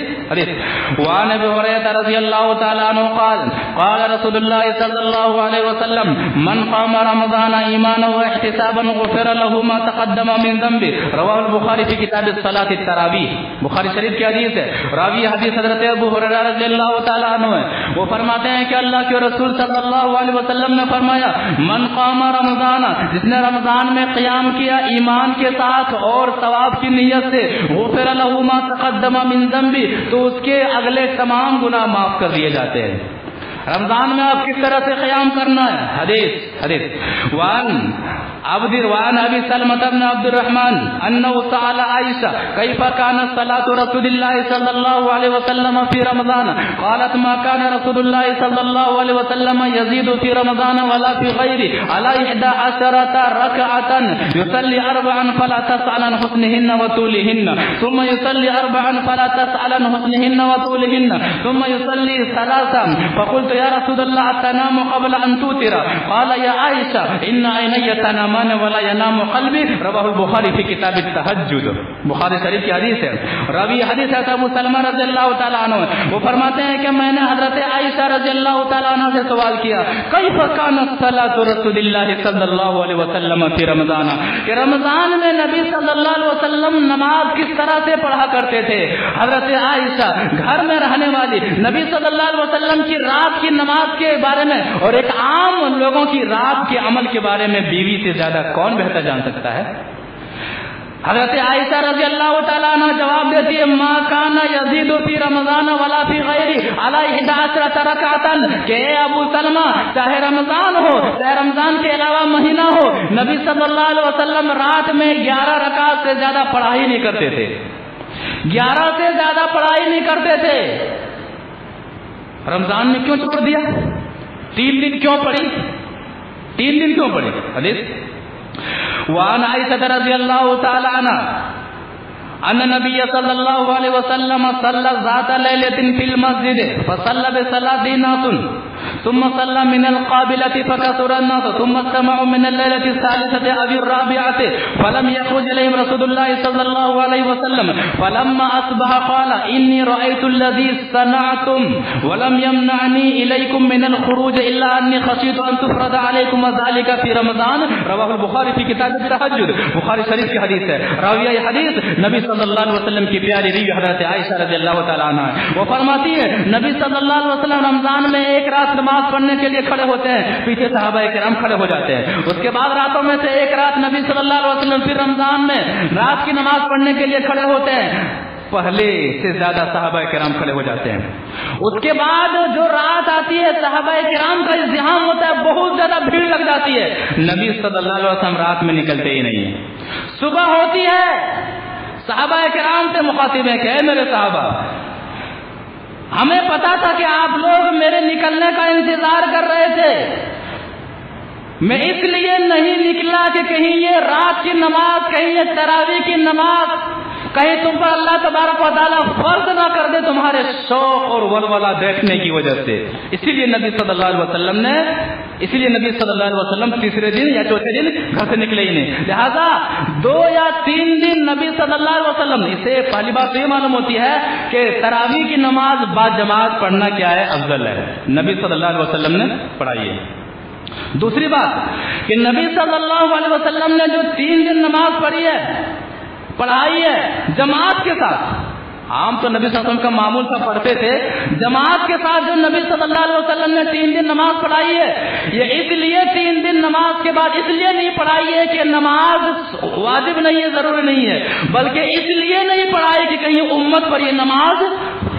وعن ابی ہریرہ رضی اللہ تعالی عنہ قال قال رسول اللہ صلی اللہ علیہ وسلم من قام رمضان ایمانا واحتسابا غفر له ما تقدم من ذنبه. رواہ البخاری فی کتاب الصلاۃ التراویح. بخاری شریف کی حدیث ہے. راوی حدیث حضرت ابو ہریرہ رضی اللہ تعالی عنہ ہے. وہ فرماتے ہیں کہ اللہ کے رسول صلی اللہ علیہ وسلم نے فرمایا من قام رمضان، جس نے رمضان میں قیام کیا ایمان کے ساتھ اور ثواب کی نیت سے، غفر له ما تقدم من ذنبه، تو اس کے اگلے تمام گناہ معاف کر دیے جاتے ہیں. رمضان میں آپ کس طرح سے قیام کرنا ہے. حدیث وعن ابي سلمة بن عبد الرحمن انه سأل عائشة كيف كانت صلاة رسول الله صلى الله عليه وسلم في رمضان قالت ما كان رسول الله صلى الله عليه وسلم يزيد في رمضان ولا في غيره على 11 ركعة يصلي 4 فلا تسأل عن حسنهن وطولهن ثم يصلي 4 فلا تسأل عن حسنهن وطولهن ثم يصلي 3. فقلت يا رسول الله تنام قبل ان توتر قال يا عائشة ان عيني تنامان ولا ينام قلبي. رواہ البخاری فی کتاب التہجد. بخاری شریف کی حدیث ہے. راوی حدیث ہے ابو سلمہ رضی اللہ تعالی عنہ. وہ فرماتے ہیں کہ میں نے حضرت عائشہ رضی اللہ تعالی عنہ سے سوال کیا کیف کانت صلاۃ رسول اللہ صلی اللہ علیہ وسلم فی رمضان، کہ رمضان میں نبی صلی اللہ علیہ وسلم نماز کس طرح سے پڑھا کرتے تھے. حضرت عائشہ گھر میں رہنے والی نبی صلی اللہ علیہ وسلم کی رات کی نماز کے بارے میں اور ایک عام لوگوں کی رات کے عمل کے بارے میں بیوی سے زیادہ کون بہتر جان سکتا ہے. حضرت عائشہ رضی اللہ تعالیٰ عنہ جواب دیتی ہے ما کان یزید فی رمضان ولا فی غیری علی 11 رکعتن، کہ اے ابو سلمہ چاہے رمضان ہو چاہے رمضان کے علاوہ مہینہ ہو، نبی صلی اللہ علیہ وسلم رات میں 11 رکعت سے زیادہ پڑھائی نہیں کرتے تھے. 11 سے زیادہ پڑھائی نہیں کرتے تھے. رمضان میں کیوں چھوڑ دیا؟ 3 دن کیوں پڑھی؟ 3 دن کیوں پڑھی؟ حدیث وعن عائشة رضی اللہ تعالی عنہ ان النبي صلى الله عليه وسلم صلى ذات ليلة في المسجد فصلى بصلاة ناس ثم صلى من القابلة فكثر الناس ثم استمعوا من الليلة الثالثة أو الرابعة فلم يخرج إليهم رسول الله صلى الله عليه وسلم فلما أصبح قال إني رأيت الذي صنعتم ولم يمنعني إليكم من الخروج إلا أني خشيت أن تفرض عليكم ذلك في رمضان. رواه البخاری في کتاب التہجد. بخاری شریف کی حدیث ہے. راویہ یہ حدیث نبی صلی اللہ علیہ وسلم کی پیاری ریوی حضرت عائشہ رضی اللہ تعالیٰ عنہ ہے. وہ فرماتی ہے نبی صلی اللہ علیہ وسلم رمضان میں ایک رات نماز پڑھنے کے لیے کھڑے ہوتے ہیں، پیچھے صحابہ کرام کھڑے ہو جاتے ہیں. اس کے بعد راتوں میں سے ایک رات نبی صلی اللہ علیہ وسلم پھر رمضان میں رات کی نماز پڑھنے کے لیے کھڑے ہوتے ہیں. پہلے سے زیادہ صحابہ کرام کھڑے ہو جاتے ہیں. اس کے بعد جو رات آتی ہے صحابہ کرام کا ازدحام ہوتا ہے، بہت زیادہ بھیڑ لگ جاتی ہے. نبی صلی اللہ علیہ وسلم رات میں نکلتے ہی نہیں ہیں. صبح ہوتی ہے، صحابہ کرام سے مخاطب ہیں کہ اے میرے صحابہ، ہمیں پتا تھا کہ آپ لوگ میرے نکلنے کا انتظار کر رہے تھے. میں اس لیے نہیں نکلا کہ کہیں یہ رات کی نماز، کہیں یہ تراویح کی نماز کہیں تم پر اللہ تبارک و تعالیٰ فرض نہ کر دے تمہارے شوق اور ولولہ دیکھنے کی وجہ سے. اسی لیے نبی صلی اللہ علیہ وسلم تیسرے دن یا چوتھے دن گھر سے نکلے ہی نہیں. لہذا 2 یا 3 دن نبی صلی اللہ علیہ وسلم، اس سے پہلی بات یہ معلوم ہوتی ہے کہ تراویح کی نماز با جماعت پڑھنا کیا ہے؟ افضل ہے. نبی صلی اللہ علیہ وسلم نے پڑھائی ہے. دوسری بات کہ نبی صلی اللہ علیہ وسلم نے جو 3 دن نماز پڑھی ہے، پڑھائی ہے جماعت کے ساتھ. عام تو نبی صلی اللہ علیہ وسلم کا معمول تھا پڑھتے تھے، جماعت کے ساتھ جو نبی صلی اللہ علیہ وسلم نے 3 دن نماز پڑھائی ہے، یہ اس لیے 3 دن نماز کے بعد اس لیے نہیں پڑھائی ہے کہ نماز واجب نہیں ہے، ضروری نہیں ہے، بلکہ اس لیے نہیں پڑھائی کہ کہیں امت پر یہ نماز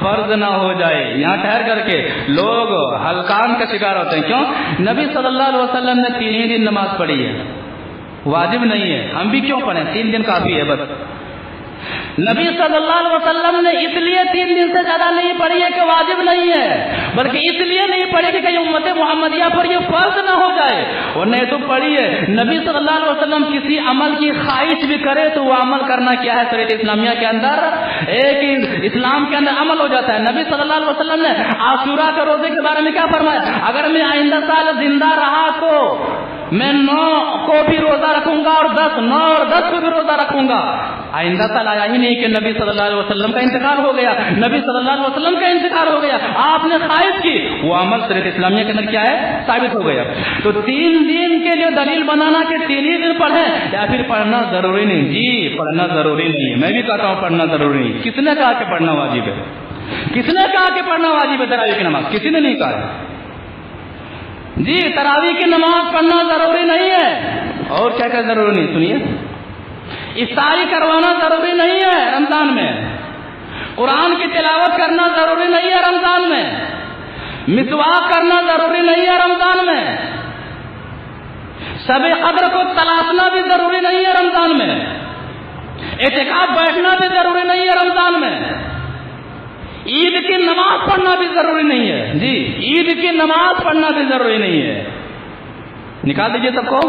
فرض نہ ہو جائے. یہاں ٹھہر کر کے لوگ ہلکان کا شکار ہوتے ہیں. کیوں؟ نبی صلی اللہ علیہ وسلم نے 3 دن نماز پڑھی ہے، واجب نہیں ہے، ہم بھی کیوں پڑھیں؟ 3 دن کافی ہے بس. نبی صلی اللہ علیہ وسلم نے اس لیے 3 دن سے زیادہ نہیں پڑھی ہے کہ واجب نہیں ہے، بلکہ اس لیے نہیں پڑھی کہ کہیں امت محمدیہ پر یہ فرض نہ ہو جائے. اور نہیں تو پڑھی ہے. نبی صلی اللہ علیہ وسلم کسی عمل کی خواہش بھی کرے تو وہ عمل کرنا کیا ہے؟ شریعت اسلامیہ کے اندر ایک اسلام کے اندر عمل ہو جاتا ہے. نبی صلی اللہ علیہ وسلم نے عاشورہ کے روزے کے بارے میں کیا فرمایا؟ اگر میں آئندہ سال زندہ رہا تو میں 9 کو بھی روزہ رکھوں گا اور 10 کو بھی روزہ رکھوں گا. آئندہ سال آیا ہی نہیں کہ نبی صلی اللہ علیہ وسلم کا انتقال ہو گیا، نبی صلی اللہ علیہ وسلم کا انتقال ہو گیا، آپ نے خواہش کی، وہ عمل شریعت اسلامیہ کے اندر کیا ہے؟ ثابت ہو گیا۔ تو 3 دن کے لیے دلیل بنانا کہ 3 ہی دن پڑھیں یا پھر پڑھنا ضروری نہیں؟ جی پڑھنا ضروری نہیں ہے، میں بھی کہتا ہوں پڑھنا ضروری نہیں۔ کس نے کہا کہ پڑھنا واجب ہے؟ کس نے کہا کہ پڑھنا واجب ہے تراویح کی نماز؟ کسی نے نہیں کہا۔ جی تراویح کی نماز پڑھنا ضروری نہیں ہے، اور کیا کیا ضروری نہیں سنیے، افطاری کروانا ضروری نہیں ہے رمضان میں، قرآن کی تلاوت کرنا ضروری نہیں ہے رمضان میں، مسواک کرنا ضروری نہیں ہے رمضان میں، شب قدر کو تلاشنا بھی ضروری نہیں ہے رمضان میں، اعتکاف بیٹھنا بھی ضروری نہیں ہے رمضان میں، عید کی نماز پڑھنا بھی ضروری نہیں ہے۔ جی عید کی نماز پڑھنا بھی ضروری نہیں ہے۔ نکال دیجئے سب کو۔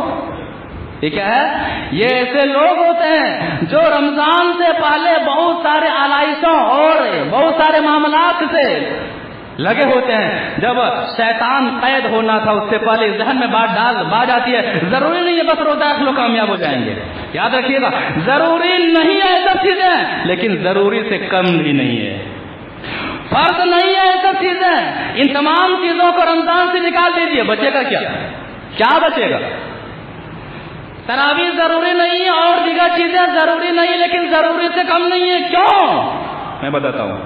یہ کیا ہے؟ یہ ایسے لوگ ہوتے ہیں جو رمضان سے پہلے بہت سارے آلائشوں اور بہت سارے معاملات سے لگے ہوتے ہیں۔ جب شیطان قید ہونا تھا اس سے پہلے ذہن میں بات آتی ہے ضروری نہیں ہے بس روزہ رکھ لو کامیاب ہو جائیں گے۔ یاد رکھیے گا ضروری نہیں ہے یہ سب چیزیں، لیکن ضروری سے کم بھی نہیں ہے، فرض نہیں ہے یہ سب چیزیں۔ ان تمام چیزوں کو رمضان سے نکال دیجیے، بچے گا کیا بچے گا؟ تراویح ضروری نہیں ہے اور دیگر چیزیں ضروری نہیں لیکن ضروری سے کم نہیں ہے۔ کیوں؟ میں بتاتا ہوں۔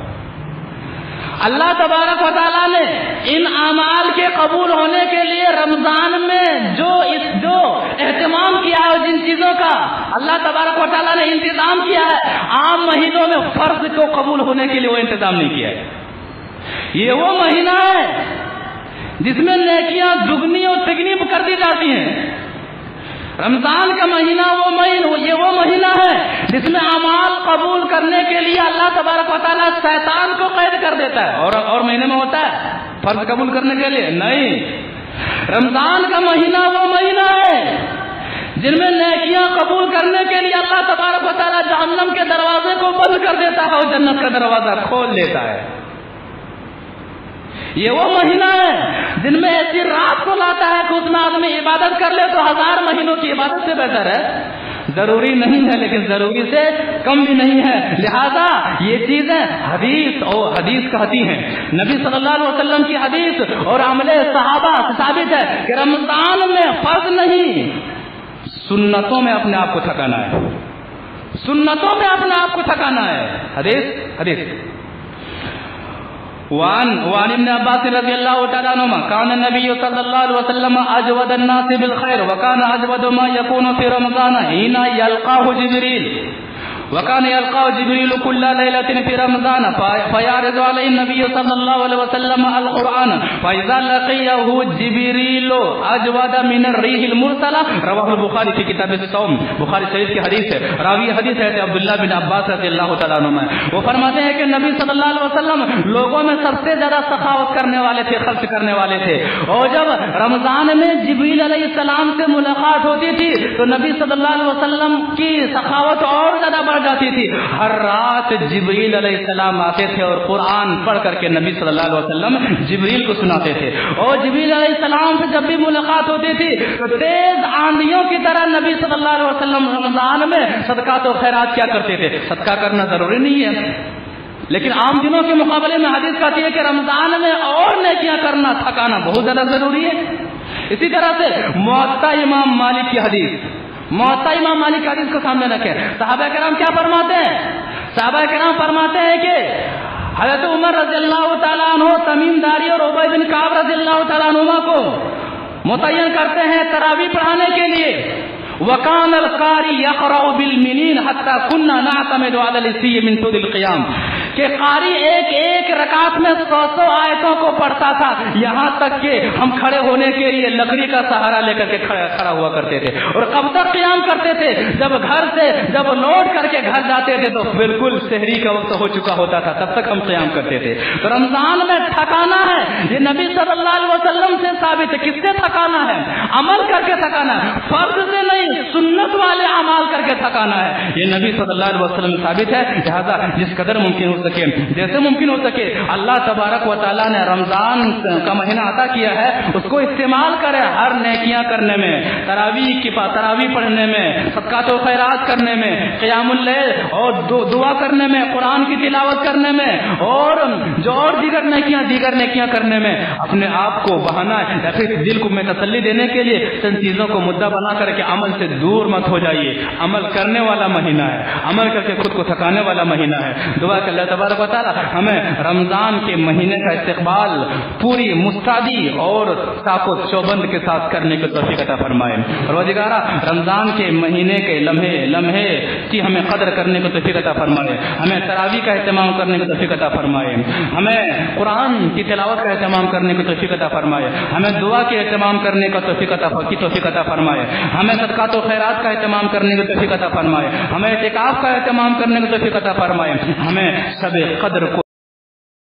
اللہ تبارک و تعالیٰ نے ان اعمال کے قبول ہونے کے لیے رمضان میں جو اہتمام کیا ہے جن چیزوں کا اللہ تبارک و تعالیٰ نے انتظام کیا ہے، عام مہینوں میں فرض کو قبول ہونے کے لیے وہ انتظام نہیں کیا ہے۔ یہ وہ مہینہ ہے جس میں نیکیاں دگنی اور تگنی کر دی جاتی ہیں۔ رمضان کا مہینہ یہ وہ مہینہ ہے جس میں اعمال قبول کرنے کے لیے اللہ تبارک و تعالیٰ شیطان کو قید کر دیتا ہے۔ اور مہینے میں ہوتا ہے فرض قبول کرنے کے لیے نہیں۔ رمضان کا مہینہ وہ مہینہ ہے جن میں نیکیاں قبول کرنے کے لیے اللہ تبارک و تعالیٰ جہنم کے دروازے کو بند کر دیتا ہے اور جنت کا دروازہ کھول دیتا ہے۔ یہ وہ مہینہ ہے جن میں ایسی رات کو لاتا ہے کہ اس میں آدمی عبادت کر لے تو 1000 مہینوں کی عبادت سے بہتر ہے۔ ضروری نہیں ہے لیکن ضروری سے کم بھی نہیں ہے، لہذا یہ چیزیں حدیث کہتی ہیں، نبی صلی اللہ علیہ وسلم کی حدیث اور عمل صحابہ سے ثابت ہے کہ رمضان میں فرض نہیں، سنتوں میں اپنے آپ کو تھکانا ہے، سنتوں میں اپنے آپ کو تھکانا ہے۔ حدیث وعن ابن عباس رضی اللہ تعالیٰ عنہما کان النبی صلی اللہ علیہ وسلم اجود الناس بالخیر وکان اجود ما یکون فی رمضان حین یلقاہ جبریل وكان يلقى جبريل كل ليلة في رمضان فيعرض عليه النبي صلى الله عليه وسلم القرآن فإذا لقيه جبريل أجود من الريح المرسلة۔ رواه البخاری في کتاب الصوم، بخاری شریف کی حدیث ہے، راوی حدیث ہے عبداللہ بن عباس رضی اللہ تعالیٰ عنہ، وہ فرماتے ہیں کہ نبی صلی اللہ علیہ وسلم لوگوں میں سب سے زیادہ سخاوت کرنے والے تھے، خرچ کرنے والے تھے، اور جب رمضان میں جبریل علیہ السلام سے ملاقات ہوتی تھی تو نبی صلی اللہ علیہ وسلم کی سخاوت اور زیادہ بڑھ جاتی تھی۔ ہر رات جبریل علیہ السلام آتے تھے اور قرآن پڑھ کر کے نبی صلی اللہ علیہ وسلم جبریل کو سناتے تھے، اور جبریل علیہ السلام سے جب بھی ملاقات ہوتی تھی تو تیز آندھیوں کی طرح نبی صلی اللہ علیہ وسلم رمضان میں صدقات و خیرات کیا کرتے تھے۔ صدقہ کرنا ضروری نہیں ہے لیکن عام دنوں کے مقابلے میں حدیث کہتی ہے کہ رمضان میں اور نیکیاں کرنا، تھکانا بہت زیادہ ضروری ہے۔ اسی طرح سے موطا امام مالک کی حدیث، موطا امام مالک کی حدیث کو سامنے رکھیں، صحابہ کرام کیا فرماتے ہیں؟ صحابہ کرام فرماتے ہیں کہ حضرت عمر رضی اللہ تعالیٰ عنہ تمیم داری اور عبید بن کعب رضی اللہ تعالیٰ عنہ کو متعین کرتے ہیں تراویح پڑھانے کے لیے۔ وَكَانَ الْقَارِئُ يَقْرَأُ بِالْمِنِينَ حَتَّى كُنَّا نَعْتَمِدُ عَلَى الْإِسِيِّ مِنْ طُولِ الْقِيَامِ، کہ قاری ایک رکعت میں 100 آیتوں کو پڑھتا تھا، یہاں تک کہ ہم کھڑے ہونے کے لیے لکڑی کا سہارا لے کر کے کھڑا ہوا کرتے تھے، اور کب تک قیام کرتے تھے؟ جب لوٹ کر کے گھر جاتے تھے تو بالکل سحری کا وقت ہو چکا ہوتا تھا، تب تک ہم قیام کرتے تھے۔ تو رمضان میں تھکانا ہے، یہ نبی صلی اللہ علیہ وسلم سے ثابت ہے۔ کس سے تھکانا ہے؟ عمل کر کے تھکانا ہے، فرض سے نہیں، سنت والے اعمال کر کے تھکانا ہے، یہ نبی صلی اللہ علیہ وسلم ثابت ہے۔ لہذا جس قدر ممکن ہو سکے، جیسے ممکن ہو سکے اللہ تبارک و تعالیٰ نے رمضان کا مہینہ عطا کیا ہے اس کو استعمال کرے ہر نیکیاں کرنے میں، تراویح پڑھنے میں، صدقات و خیرات کرنے میں، قیام اللیل اور دعا کرنے میں، قرآن کی تلاوت کرنے میں، اور جو اور دیگر نیکیاں کرنے میں اپنے آپ کو بہانا یا پھر دل کو میں تسلی دینے کے لیے چند چیزوں کو مدعا بنا کر کے عمل سے دور مت ہو جائیے۔ عمل کرنے والا مہینہ ہے، عمل کر کے خود کو تھکانے والا مہینہ ہے۔ دعا کہ اللہ تبارک و تعالی ہمیں رمضان کے مہینے کا استقبال پوری مستعدی اور صاف و چوبند کے ساتھ کرنے کی توفیق عطا فرمائے۔ پروردگارا رمضان کے مہینے کے لمحے کی ہمیں قدر کرنے کی توفیق عطا فرمائے، ہمیں تراویح کا اہتمام کرنے کی توفیق عطا فرمائے، ہمیں قرآن کی تلاوت کا اہتمام کرنے کی توفیق عطا فرمائے، ہمیں دعا کے اہتمام کرنے کا توفیق عطا فرمائے، ہمیں صدقات و خیرات کا اہتمام کرنے کی توفیق عطا فرمائے، ہمیں اعتکاف کا اہتمام کرنے کی توفیق عطا فرمائے، ہمیں سب قدر کو